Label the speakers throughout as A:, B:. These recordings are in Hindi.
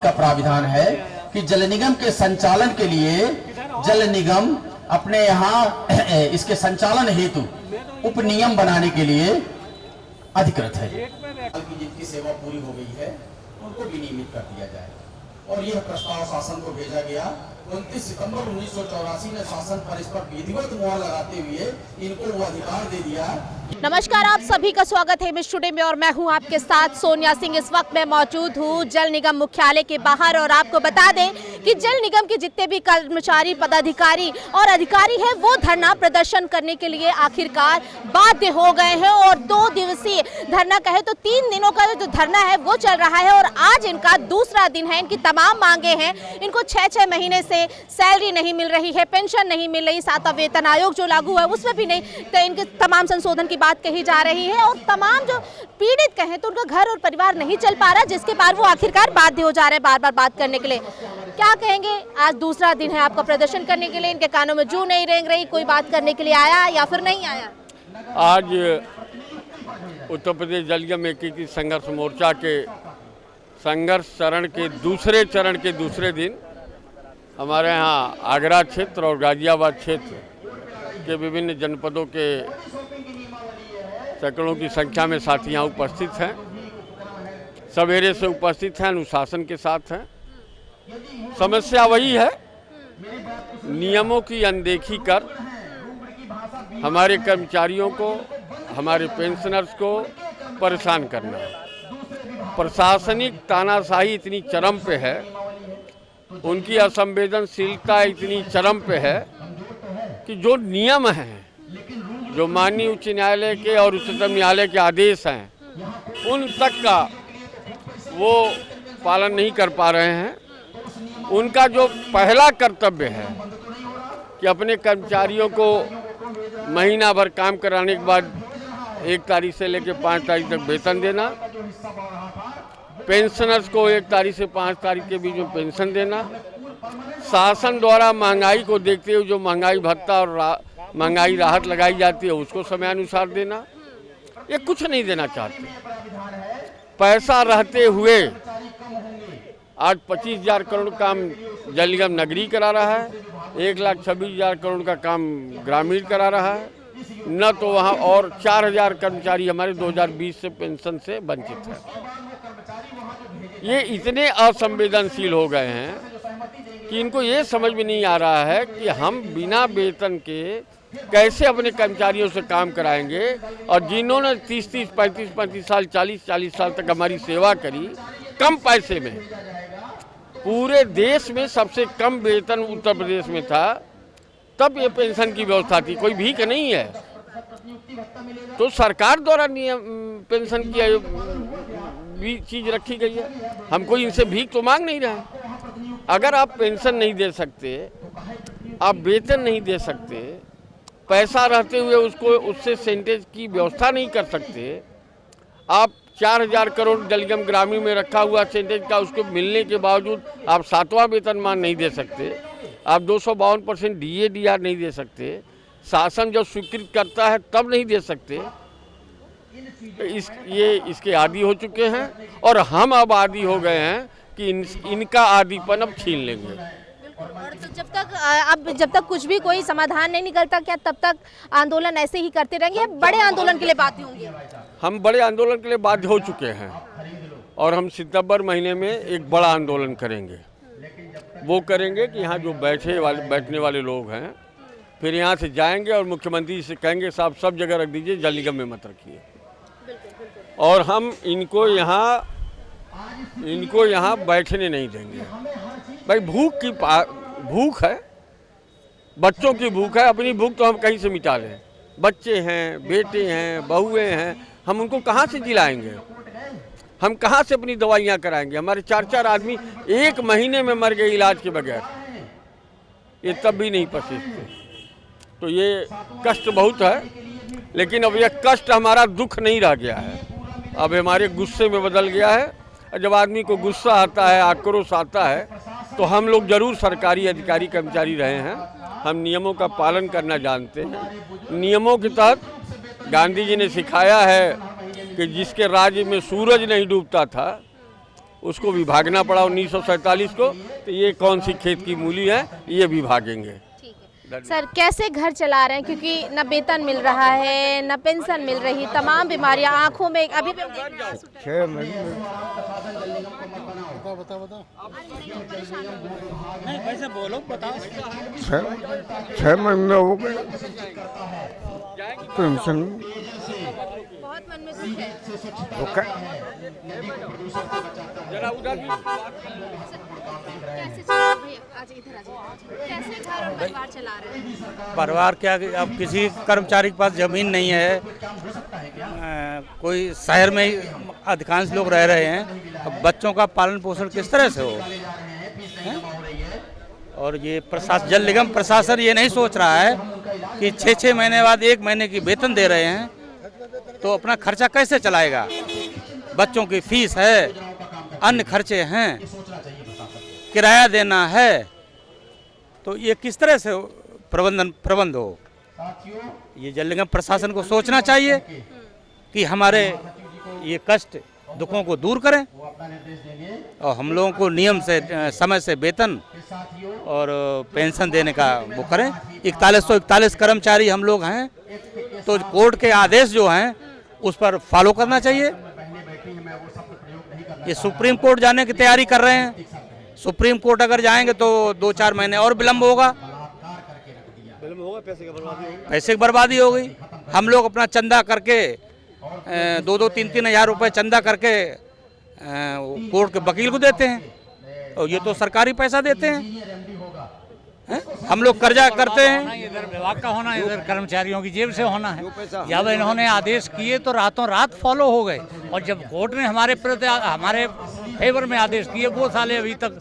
A: का प्राविधान है कि जल निगम के संचालन के लिए जल निगम अपने यहाँ इसके संचालन हेतु उप नियम बनाने के लिए अधिकृत है। जिनकी सेवा पूरी हो गई है उनको विनियमित कर दिया जाए और यह प्रस्ताव शासन को भेजा गया। 29 सितंबर 1984 में शासन पर इस पर विधिवत मुहर लगाते हुए इनको वो अधिकार दे दिया।
B: नमस्कार, आप सभी का स्वागत है मिस टुडे में और मैं हूं आपके साथ सोनिया सिंह। इस वक्त मैं मौजूद हूं जल निगम मुख्यालय के बाहर और आपको बता दें कि जल निगम के जितने भी कर्मचारी, पदाधिकारी और अधिकारी हैं वो धरना प्रदर्शन करने के लिए आखिरकार बाध्य हो गए हैं और 2 दिवसीय धरना कहे तो 3 दिनों का जो धरना है वो चल रहा है और आज इनका दूसरा दिन है। इनकी तमाम मांगे हैं। इनको 6-6 महीने से सैलरी नहीं मिल रही है, पेंशन नहीं मिल रही, 7वां वेतन आयोग जो लागू है उसमें भी नहीं, तो इनके तमाम संशोधन की बात कही जा रही है और तमाम जो पीड़ित कहें तो उनका घर और परिवार नहीं चल पा रहा, जिसके बाद वो आखिरकार बाध्य हो जा रहे हैं बार बार बात करने के लिए। क्या कहेंगे, आज दूसरा दिन है आपका प्रदर्शन करने के लिए, इनके कानों में जू नहीं रेंग रही, कोई बात करने के लिए आया या फिर नहीं आया?
C: आज उत्तर प्रदेश जल निगम एकीकृत संघर्ष मोर्चा के संघर्ष चरण के दूसरे दिन हमारे यहाँ आगरा क्षेत्र और गाजियाबाद क्षेत्र के विभिन्न जनपदों के सैकड़ों की संख्या में साथी यहाँ उपस्थित हैं। सवेरे से उपस्थित हैं, अनुशासन के साथ हैं। समस्या वही है, नियमों की अनदेखी कर हमारे कर्मचारियों को, हमारे पेंशनर्स को परेशान करना। प्रशासनिक तानाशाही इतनी चरम पे है, उनकी असंवेदनशीलता इतनी चरम पे है कि जो नियम हैं, जो माननीय उच्च न्यायालय के और उच्चतम न्यायालय के आदेश हैं, उन तक का वो पालन नहीं कर पा रहे हैं। उनका जो पहला कर्तव्य है कि अपने कर्मचारियों को महीना भर काम कराने के बाद 1 तारीख से लेकर 5 तारीख तक वेतन देना, पेंशनर्स को 1 तारीख से 5 तारीख के बीच में पेंशन देना, शासन द्वारा महंगाई को देखते हुए जो महंगाई भत्ता और महंगाई राहत लगाई जाती है उसको समयानुसार देना, ये कुछ नहीं देना चाहते। पैसा रहते हुए आज 25,000 करोड़ काम जल निगम नगरीय करा रहा है, 1,26,000 करोड़ का काम ग्रामीण करा रहा है, न तो वहाँ और 4,000 कर्मचारी हमारे 2020 से पेंशन से वंचित हैं। ये इतने असंवेदनशील हो गए हैं कि इनको ये समझ में नहीं आ रहा है कि हम बिना वेतन के कैसे अपने कर्मचारियों से काम कराएंगे। और जिन्होंने 30-30, 35-35 साल, 40-40 साल तक हमारी सेवा करी कम पैसे में, पूरे देश में सबसे कम वेतन उत्तर प्रदेश में था, तब ये पेंशन की व्यवस्था थी, कोई भीख नहीं है। तो सरकार द्वारा नियम पेंशन की भी चीज़ रखी गई है, हम कोई इनसे भीख तो मांग नहीं रहे। अगर आप पेंशन नहीं दे सकते, आप वेतन नहीं दे सकते, पैसा रहते हुए उसको उससे सेंटेज की व्यवस्था नहीं कर सकते, आप 4,000 करोड़ जल निगम ग्रामीण में रखा हुआ सेंटेज का उसको मिलने के बावजूद आप 7वां वेतनमान नहीं दे सकते, आप 252% DA/DR नहीं दे सकते, शासन जब स्वीकृत करता है तब नहीं दे सकते। तो इसके आदी हो चुके हैं और हम अब आदी हो गए हैं कि इनका आदीपन अब छीन लेंगे।
B: और तो जब तक कुछ भी कोई समाधान नहीं निकलता, क्या तब तक आंदोलन ऐसे ही करते रहेंगे? बड़े आंदोलन के लिए बाध्य होंगे? हम
C: बड़े आंदोलन के लिए बाध्य हो चुके हैं और हम सितंबर महीने में एक बड़ा आंदोलन करेंगे। वो करेंगे कि यहाँ जो बैठने वाले लोग हैं, फिर यहाँ से जाएंगे और मुख्यमंत्री से कहेंगे साहब सब जगह रख दीजिए, जल निगम में मत रखिए। और हम इनको यहाँ बैठने नहीं देंगे। भाई भूख है, बच्चों की भूख है, अपनी भूख तो हम कहीं से मिटा लें। बच्चे हैं, बेटे हैं, बहुएं हैं, हम उनको कहाँ से जिलाएंगे? हम कहाँ से अपनी दवाइयाँ कराएंगे? हमारे 4-4 आदमी 1 महीने में मर गए इलाज के बगैर, ये तब भी नहीं पसीजते। तो ये कष्ट बहुत है, लेकिन अब यह कष्ट हमारा दुख नहीं रह गया है, अब हमारे गुस्से में बदल गया है। जब आदमी को गुस्सा आता है, आक्रोश आता है, तो हम लोग जरूर सरकारी अधिकारी कर्मचारी रहे हैं, हम नियमों का पालन करना जानते हैं। नियमों के तहत गांधी जी ने सिखाया है कि जिसके राज्य में सूरज नहीं डूबता था उसको भी भागना पड़ा 1947 को। तो ये कौन सी खेत की मूली है, ये भी भागेंगे।
B: सर कैसे घर चला रहे हैं, क्योंकि न वेतन मिल रहा है न पेंशन मिल रही, तमाम बीमारियां आंखों में अभी भी हम देख रहे हैं आंसू।
D: 6 महीने हो गए पेंशन
B: बहुत मन में दुख है। कैसे चला भैया, आज इधर आ जाइए। कैसे घर और परिवार चला रहे हैं?
E: परिवार क्या, अब किसी कर्मचारी के पास जमीन नहीं है, कोई शहर में ही अधिकांश लोग रह रहे हैं। अब बच्चों का पालन पोषण किस तरह से हो? और ये प्रशासन, जल निगम प्रशासन ये नहीं सोच रहा है कि 6-6 महीने बाद 1 महीने की वेतन दे रहे हैं तो अपना खर्चा कैसे चलाएगा। बच्चों की फीस है, अन्य खर्चे हैं, किराया देना है, तो ये किस तरह से प्रबंध हो। ये जल निगम प्रशासन को सोचना चाहिए कि हमारे ये कष्ट दुखों को दूर करें और हम लोगों को नियम से, समय से वेतन और पेंशन देने का वो करें। 4141 कर्मचारी हम लोग हैं, तो कोर्ट के आदेश जो हैं उस पर फॉलो करना चाहिए। ये सुप्रीम कोर्ट जाने की तैयारी कर रहे हैं। सुप्रीम कोर्ट अगर जाएंगे तो 2-4 महीने और विलम्ब होगा, पैसे की बर्बादी हो गई। हम लोग अपना चंदा करके 2-3 हज़ार रुपये चंदा करके कोर्ट के वकील को देते हैं और ये तो सरकारी पैसा देते हैं। हम लोग कर्जा करते हैं।
F: इधर विभाग का होना, इधर कर्मचारियों की जेब से होना है। जब इन्होंने आदेश किए तो रातों रात फॉलो हो गए, और जब कोर्ट ने हमारे प्रति, हमारे फेवर में आदेश किए, वो साले अभी तक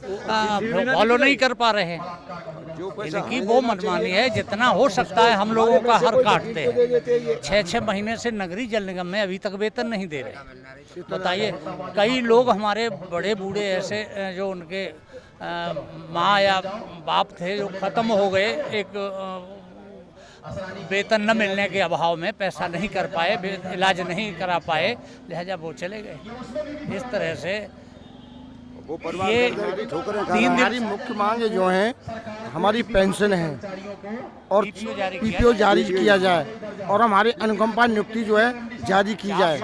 F: फॉलो नहीं कर पा रहे हैं। इनकी वो मनमानी है, जितना हो सकता है हम लोगों का हर काटते हैं। 6-6 महीने से नगरीय जल निगम में अभी तक वेतन नहीं दे रहे। बताइए, कई लोग हमारे बड़े बूढ़े ऐसे जो उनके माँ या बाप थे जो ख़त्म हो गए, एक वेतन न मिलने के अभाव में पैसा नहीं कर पाए, इलाज नहीं करा पाए, लिहाजा वो चले गए। इस तरह से ये
D: 3 दिन मुख्य मांगे जो हैं, हमारी पेंशन है और पीपीओ जारी किया जाए और हमारी अनुकंपा नियुक्ति जो है जारी की जाए।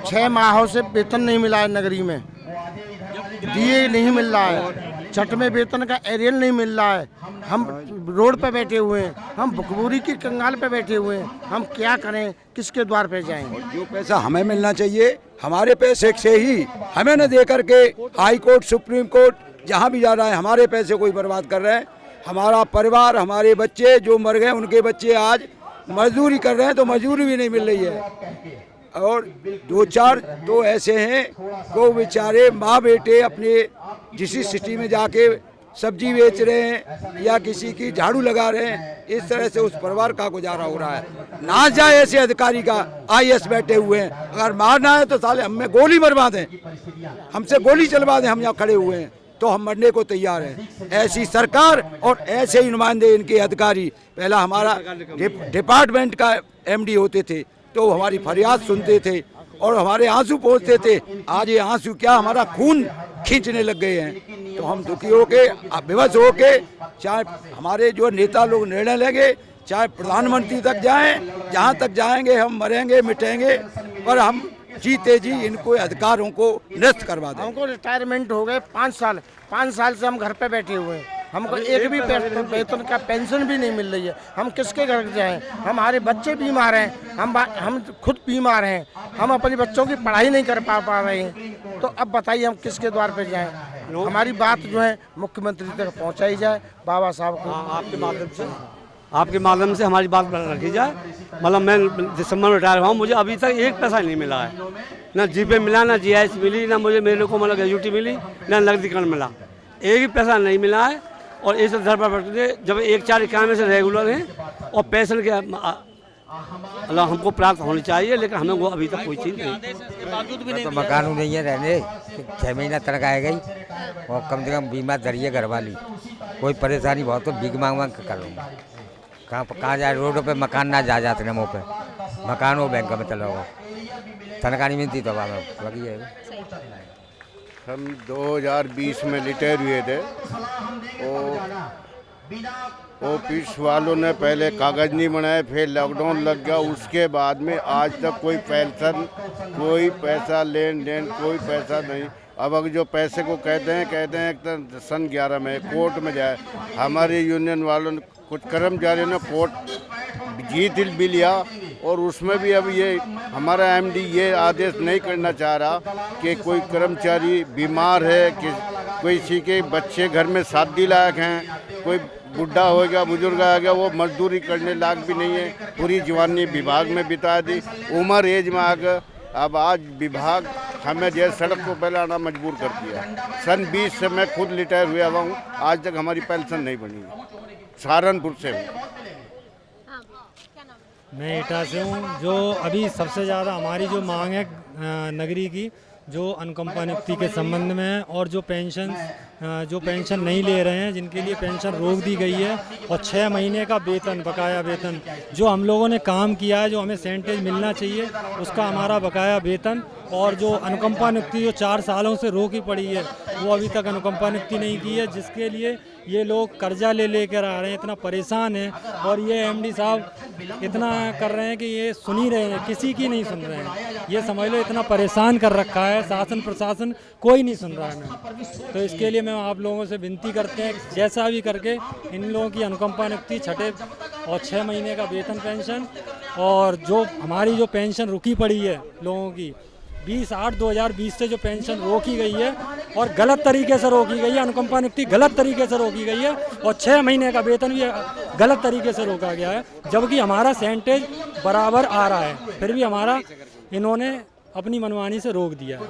D: 6 माहों से वेतन नहीं मिला है, नगरी में डीए नहीं मिल रहा है, छठ में वेतन का एरियल नहीं मिल रहा है। हम रोड पे बैठे हुए हैं, हम भुखमरी की कंगाल पे बैठे हुए हैं। हम क्या करें, किसके द्वार पे जाएं?
G: जो पैसा हमें मिलना चाहिए, हमारे पैसे से ही हमें न दे करके हाई कोर्ट, सुप्रीम कोर्ट जहाँ भी जा रहा है, हमारे पैसे कोई बर्बाद कर रहे हैं। हमारा परिवार, हमारे बच्चे जो मर गए, उनके बच्चे आज मजदूरी कर रहे हैं तो मजदूरी भी नहीं मिल रही है। और 2-4 तो ऐसे हैं को बेचारे माँ बेटे अपने जिस सिटी में जाके सब्जी बेच रहे हैं या किसी की झाड़ू लगा रहे हैं। इस तरह से उस परिवार का गुजारा हो रहा है। ना जाए ऐसे अधिकारी का, IAS बैठे हुए हैं, अगर मारना है तो साले हमें गोली मरवा दें, हमसे गोली चलवा दें। हम यहाँ खड़े हुए हैं तो हम मरने को तैयार हैं। ऐसी सरकार और ऐसे ही नुमाइंदे इनके अधिकारी, पहला हमारा डिपार्टमेंट का MD होते थे तो हमारी फरियाद सुनते थे और हमारे आंसू पोंछते थे। आज ये आंसू क्या हमारा खून खींचने लग गए हैं। तो हम दुखी होके, विवश होके, चाहे हमारे जो नेता लोग निर्णय लेंगे, चाहे प्रधानमंत्री तक जाएं, जहां तक जाएंगे हम मरेंगे मिटेंगे, पर हम जीते जी इनको अधिकारों को निरस्त करवा दें।
D: हमको रिटायरमेंट हो गए 5 साल से हम घर पे बैठे हुए हैं। हमको एक भी वेतन का पेंशन भी नहीं मिल रही है। हम किसके घर जाएं? हमारे बच्चे बीमार हैं, हम खुद बीमार हैं, हम अपने बच्चों की पढ़ाई नहीं कर पा रहे हैं। तो अब बताइए हम किसके द्वार पे जाएं? हमारी बात जो है मुख्यमंत्री तक पहुंचाई जाए, बाबा साहब को।
H: आपके माध्यम से हमारी बात रखी जाए। मतलब मैं दिसंबर में रिटायर हुआ हूँ, मुझे अभी तक एक पैसा नहीं मिला है। ना जीपे मिला, ना GIS मिली, ना मेरे को मतलब ग्रेजुटी मिली, ना नकदीकरण मिला। एक भी पैसा नहीं मिला है। और इस आधार पर जब 1-4-91 से रेगुलर हैं और पेंशन के मतलब हमको प्राप्त होनी चाहिए, लेकिन हमें वो अभी तक कोई चीज़ नहीं।
I: तो मकान नहीं है रहने, 6 महीना तक आएगा ही और कम से कम बीमा दरिए घर वाली। कोई परेशानी बहुत तो भीख मांग कर लूँगा। कहाँ जाए, रोडों पे मकान ना जा जाते ना, मुँह पे मकान हो बैंक में चला होगा, तनख्वाह नहीं मिलती तो बाकी है।
J: हम 2020 में रिटायर हुए थे। ऑफिस वालों ने पहले कागज़ नहीं बनाए, फिर लॉकडाउन लग गया, उसके बाद में आज तक कोई पेंशन, कोई पैसा लेन देन, कोई पैसा नहीं। अब अगर जो पैसे को कहते हैं तो सन 11 में कोर्ट में जाए। हमारे यूनियन वालों ने, कुछ कर्मचारियों ने कोर्ट जीत भी लिया और उसमें भी अब ये हमारा एमडी ये आदेश नहीं करना चाह रहा कि कोई कर्मचारी बीमार है, कि किसी के बच्चे घर में शादी लायक हैं, कोई बुढ़ा हो गया, बुजुर्ग आ गया, वो मजदूरी करने लायक भी नहीं है, पूरी जवानी विभाग में बिता दी, उम्र एज में आ गया। अब आज विभाग हमें जैसे सड़क को पहले आना मजबूर कर दिया। सन 20 से मैं खुद रिटायर हुआ हूँ, आज तक हमारी पेंशन नहीं बनी। सहारनपुर से हूँ।
K: मैं एटा से हूँ। जो अभी सबसे ज़्यादा हमारी जो मांग है नगरी की, जो अनुकंपा नियुक्ति के संबंध में है, और जो पेंशन नहीं ले रहे हैं, जिनके लिए पेंशन रोक दी गई है, और 6 महीने का वेतन, बकाया वेतन, जो हम लोगों ने काम किया है, जो हमें सेंटेज मिलना चाहिए, उसका हमारा बकाया वेतन, और जो अनुकंपा नियुक्ति जो 4 सालों से रोकी पड़ी है, वो अभी तक अनुकंपा नियुक्ति नहीं की है, जिसके लिए ये लोग कर्जा ले कर आ रहे हैं, इतना परेशान है। और ये एमडी साहब इतना कर रहे हैं कि ये सुन ही रहे हैं, किसी की नहीं सुन रहे हैं। ये समझ लो इतना परेशान कर रखा है शासन प्रशासन, कोई नहीं सुन रहा है मैम। तो इसके लिए मैं आप लोगों से विनती करते हैं, जैसा भी करके इन लोगों की अनुकंपा नियुक्ति, छठे और 6 महीने का वेतन पेंशन, और जो हमारी जो पेंशन रुकी पड़ी है लोगों की 20/8/2020 से जो पेंशन रोकी गई है, और गलत तरीके से रोकी गई है, अनुकंपा नियुक्ति गलत तरीके से रोकी गई है, और 6 महीने का वेतन भी गलत तरीके से रोका गया है, जबकि हमारा सेंटेज बराबर आ रहा है, फिर भी हमारा इन्होंने अपनी मनमानी से रोक दिया है।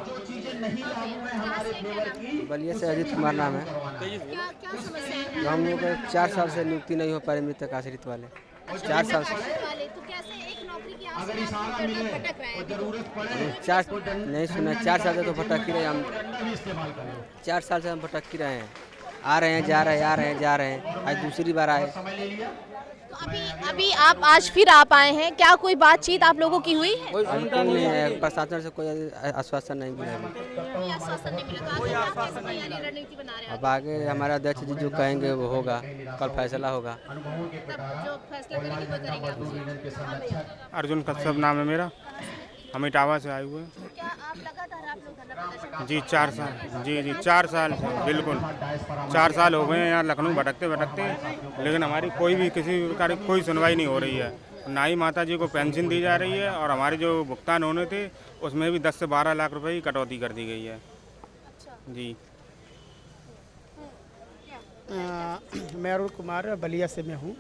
L: बलिया से अजीत कुमार नाम है। हम लोग 4 साल से नियुक्ति नहीं हो पा रही मृतक आश्रित वाले, 4 साल से। नहीं सुना, 4 साल से तो भटक ही रहे हम, 4 साल से हम भटक ही रहे हैं, आ रहे हैं जा रहे हैं, आ रहे हैं जा रहे हैं, आज दूसरी बार आए।
B: तो अभी आप आज फिर आप आए हैं, क्या कोई बातचीत आप लोगों की हुई है?
L: बिल्कुल नहीं है, प्रशासन से कोई आश्वासन नहीं मिला। अब आगे हमारा अध्यक्ष जी जो कहेंगे वो होगा, कल फैसला होगा।
M: अर्जुन कश्यप नाम है मेरा, हम इटावा से आए हुए हैं। जी 4 साल, जी 4 साल से, बिल्कुल 4 साल हो गए हैं यहाँ लखनऊ भटकते, लेकिन हमारी कोई भी किसी प्रकार की कोई सुनवाई नहीं हो रही है। ना ही माता जी को पेंशन दी जा रही है, और हमारे जो भुगतान होने थे उसमें भी 10 से 12 लाख रुपए की कटौती कर दी गई है। जी
N: मैं अरुण कुमार बलिया से मैं हूँ,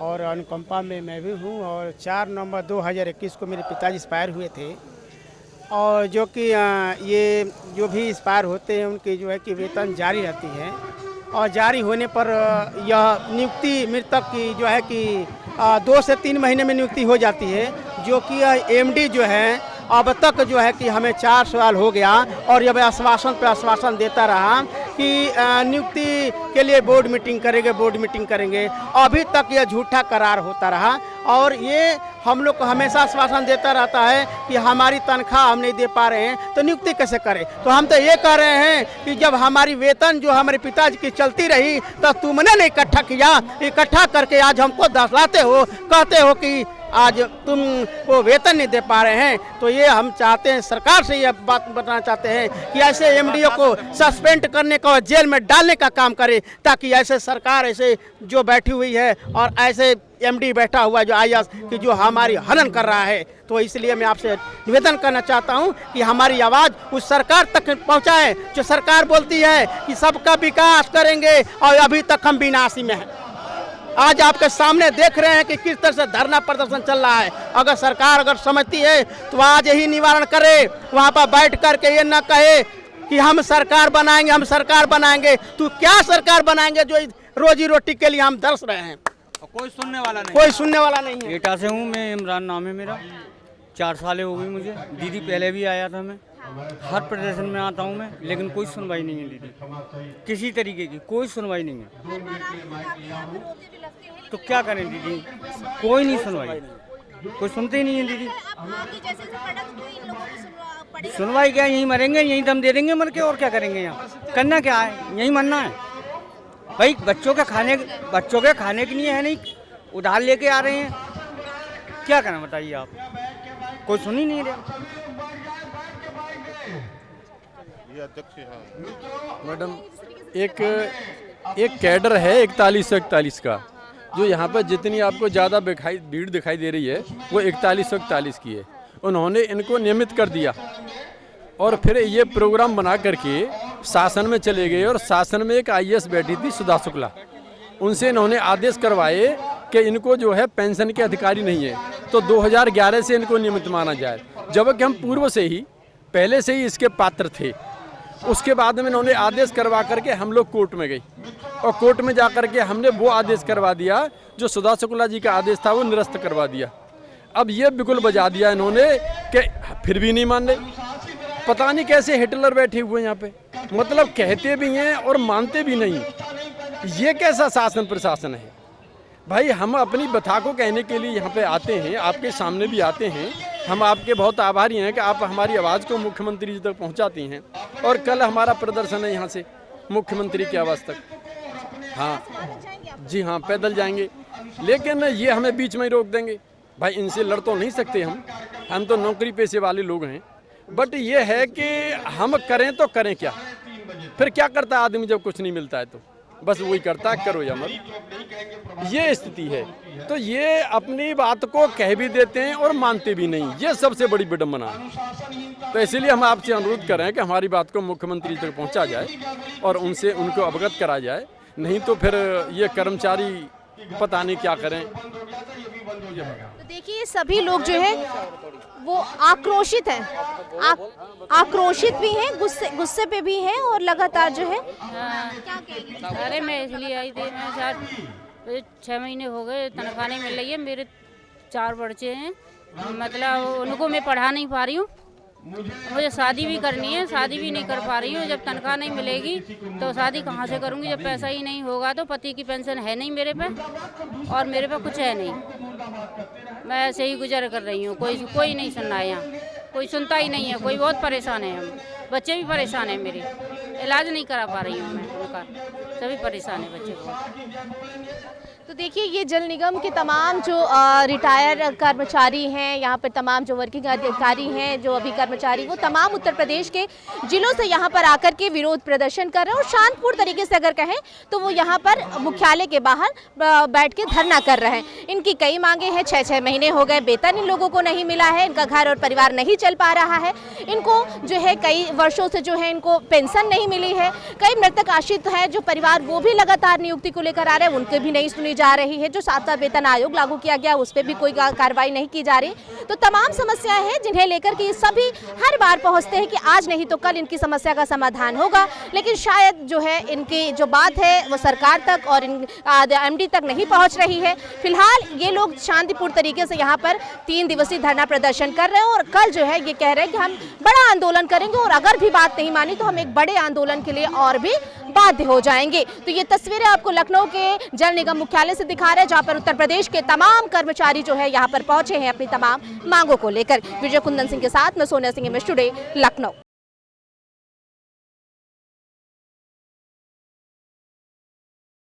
N: और अनुकंपा में मैं भी हूँ, और 4 नवंबर 2021 को मेरे पिताजी एक्सपायर हुए थे, और जो कि ये जो भी एक्सपायर होते हैं उनकी जो है कि वेतन जारी रहती है, और जारी होने पर यह नियुक्ति मृतक की जो है कि 2 से 3 महीने में नियुक्ति हो जाती है, जो कि एमडी जो है अब तक जो है कि हमें 4 साल हो गया, और यह आश्वासन पर आश्वासन देता रहा कि नियुक्ति के लिए बोर्ड मीटिंग करेंगे, अभी तक यह झूठा करार होता रहा, और ये हम लोग को हमेशा आश्वासन देता रहता है कि हमारी तनख्वाह हम नहीं दे पा रहे हैं तो नियुक्ति कैसे करें। तो हम तो ये कह रहे हैं कि जब हमारी वेतन जो हमारे पिताजी की चलती रही तो तुमने नहीं इकट्ठा किया, इकट्ठा करके आज हमको दर्शाते हो, कहते हो कि आज तुम वो वेतन नहीं दे पा रहे हैं। तो ये हम चाहते हैं, सरकार से ये बात बताना चाहते हैं कि ऐसे एमडीओ को सस्पेंड करने का और जेल में डालने का काम करे, ताकि ऐसे सरकार ऐसे जो बैठी हुई है और ऐसे एमडी बैठा हुआ जो आईएएस कि जो हमारी हनन कर रहा है। तो इसलिए मैं आपसे निवेदन करना चाहता हूं कि हमारी आवाज़ उस सरकार तक पहुंचाए जो सरकार बोलती है कि सबका विकास करेंगे, और अभी तक हम विनाशी में हैं। आज आपके सामने देख रहे हैं कि किस तरह से धरना प्रदर्शन चल रहा है। अगर सरकार समझती है तो आज यही निवारण करे, वहाँ पर बैठ करके ये न कहे कि हम सरकार बनाएंगे। तो क्या सरकार बनाएंगे जो रोजी रोटी के लिए हम तरस रहे हैं?
E: कोई सुनने वाला नहीं है।
F: एटा से हूँ मैं, इमरान नाम है मेरा, 4 साल हो गई मुझे। दीदी पहले भी आया था, मैं हर प्रदर्शन में आता हूँ मैं, लेकिन कोई सुनवाई नहीं है दीदी, किसी तरीके की कोई सुनवाई नहीं है। तो क्या करें दीदी, कोई नहीं सुनवाई, कोई सुनते ही नहीं है दीदी।
L: सुनवाई क्या, यहीं मरेंगे, यहीं दम दे देंगे मर के, और क्या करेंगे? यहाँ करना क्या है, यहीं मरना है भाई। बच्चों के खाने के लिए है नहीं, उधार लेके आ रहे हैं, क्या करना बताइए आप? कोई सुन ही नहीं रहा।
O: मैडम, एक कैडर है 4141 का, जो यहाँ पर जितनी आपको ज़्यादा भीड़ दिखाई दे रही है वो 4141 की है। उन्होंने इनको नियमित कर दिया और फिर ये प्रोग्राम बना करके शासन में चले गए। और शासन में एक IAS बैठी थी सुधा शुक्ला, उनसे इन्होंने आदेश करवाए कि इनको जो है पेंशन के अधिकारी नहीं है, तो 2011 से इनको नियमित माना जाए, जबकि हम पूर्व से ही पहले से ही इसके पात्र थे। उसके बाद में इन्होंने आदेश करवा करके हम लोग कोर्ट में गए और कोर्ट में जा करके हमने वो आदेश करवा दिया जो सुधा शुक्ला जी का आदेश था, वो निरस्त करवा दिया। अब ये बिल्कुल बजा दिया इन्होंने कि फिर भी नहीं मान रहे। पता नहीं कैसे हिटलर बैठे हुए यहाँ पे, मतलब कहते भी हैं और मानते भी नहीं। ये कैसा शासन प्रशासन है भाई? हम अपनी बता को कहने के लिए यहाँ पे आते हैं, आपके सामने भी आते हैं। हम आपके बहुत आभारी हैं कि आप हमारी आवाज़ को मुख्यमंत्री जी तक पहुँचाती हैं। और कल हमारा प्रदर्शन है यहाँ से मुख्यमंत्री के आवास तक। हाँ जी हाँ, पैदल जाएंगे, लेकिन ये हमें बीच में ही रोक देंगे। भाई इनसे लड़ तो नहीं सकते हम तो नौकरी पेशे वाले लोग हैं। बट ये है कि हम करें तो करें क्या? फिर क्या करता है आदमी जब कुछ नहीं मिलता है? तो बस वही करता है, करो या मरो, ये स्थिति है। तो ये अपनी बात को कह भी देते हैं और मानते भी नहीं, ये सबसे बड़ी विडंबना है। तो इसीलिए हम आपसे अनुरोध कर रहे हैं कि हमारी बात को मुख्यमंत्री तक पहुंचा जाए और उनसे उनको अवगत करा जाए, नहीं तो फिर ये कर्मचारी पता नहीं क्या करें।
B: तो देखिए सभी लोग जो है वो आक्रोशित हैं, आक्रोशित भी हैं, गुस्से पे भी हैं और लगातार जो है क्या कहेंगे?
P: अरे मैं इसलिए आई थी, मैं 6 महीने हो गए तनख्वाह नहीं मिल रही है। मेरे 4 बच्चे हैं, मतलब उनको मैं पढ़ा नहीं पा रही हूँ। मुझे शादी भी करनी है, शादी भी नहीं कर पा रही हूँ। जब तनख्वाह नहीं मिलेगी तो शादी कहाँ से करूँगी? जब पैसा ही नहीं होगा तो पति की पेंशन है नहीं मेरे पे और मेरे पे कुछ है नहीं। मैं ऐसे ही गुजर कर रही हूँ, कोई नहीं सुन रहा है यहाँ, कोई सुनता ही नहीं है। कोई बहुत परेशान है, हम बच्चे भी परेशान हैं, मेरे इलाज नहीं करा पा रही हूँ मैं उनका, सभी परेशान है बच्चे को।
B: तो देखिए ये जल निगम के तमाम जो रिटायर कर्मचारी हैं, यहाँ पर तमाम जो वर्किंग अधिकारी हैं, जो अभी कर्मचारी, वो तमाम उत्तर प्रदेश के जिलों से यहाँ पर आकर के विरोध प्रदर्शन कर रहे हैं। और शांतपूर्ण तरीके से अगर कहें तो वो यहाँ पर मुख्यालय के बाहर बैठ के धरना कर रहे हैं। इनकी कई मांगे हैं, 6-6 महीने हो गए वेतन इन लोगों को नहीं मिला है, इनका घर और परिवार नहीं चल पा रहा है, इनको जो है कई वर्षों से जो है इनको पेंशन नहीं मिली है। कई मृतक आश्रित है जो परिवार, वो भी लगातार नियुक्ति को लेकर आ रहे हैं, उनके भी नहीं सुनी जा रही है। जो 7 वेतन आयोग लागू किया गया उस पर भी कोई कार्रवाई नहीं की जा रही। तो तमाम समस्याएं हैं जिन्हें लेकर के सभी हर बार पहुंचते हैं कि आज नहीं तो कल इनकी समस्या का समाधान होगा, लेकिन शायद जो है इनकी जो बात है वो सरकार तक और MD तक नहीं पहुंच रही है। फिलहाल ये लोग शांतिपूर्ण तरीके से यहाँ पर 3 दिवसीय धरना प्रदर्शन कर रहे हैं और कल जो है ये कह रहे हैं कि हम बड़ा आंदोलन करेंगे और अगर भी बात नहीं मानी तो हम एक बड़े आंदोलन के लिए और भी बाध्य हो जाएंगे। तो ये तस्वीरें आपको लखनऊ के जल निगम मुख्यालय से दिखा रहे हैं, जहां पर उत्तर प्रदेश के तमाम कर्मचारी जो है यहाँ पर पहुंचे हैं अपनी तमाम मांगों को लेकर। विजय कुंदन सिंह के साथ मैं सोनिया सिंह, MS टुडे, लखनऊ।